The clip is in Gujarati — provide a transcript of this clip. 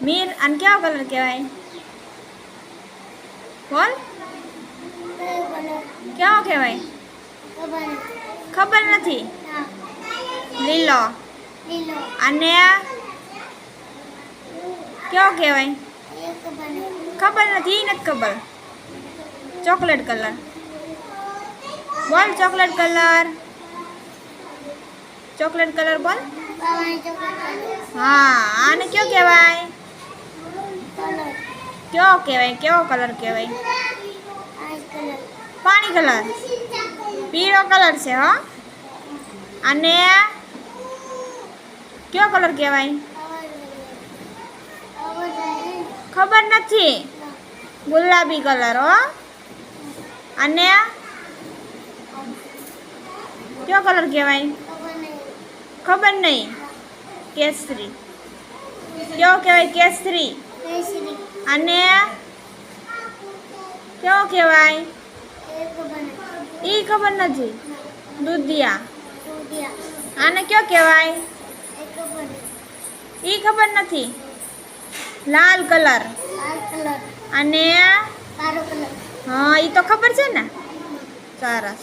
મીર અને કેવો કલર કહેવાય? બોલ, કેવો કહેવાય? ખબર નથી. લીલો. અને કેવો કહેવાય? ખબર નથી, ઈ નથી ખબર. Chocolate colour. બોલ, ચોકલેટ કલર. ચોકલેટ કલર બોલ. હા, આને કયો કહેવાય? કેવો કહેવાય? કેવો કલર કહેવાય? પાણી કલર. પીળો કલર છે હો. અને કયો કલર કહેવાય? ખબર નથી. ગુલાબી કલર હો. અને કયો કલર કહેવાય? ખબર નહીં. કેસરી. કેવો કહેવાય? કેસરી. અને કેવો કહેવાય? ઈ ખબર નથી. દૂધિયા. આને કયો કહેવાય? ઈ ખબર નથી. લાલ કલર. અને હા, ઈ તો ખબર છે ને. સરસ.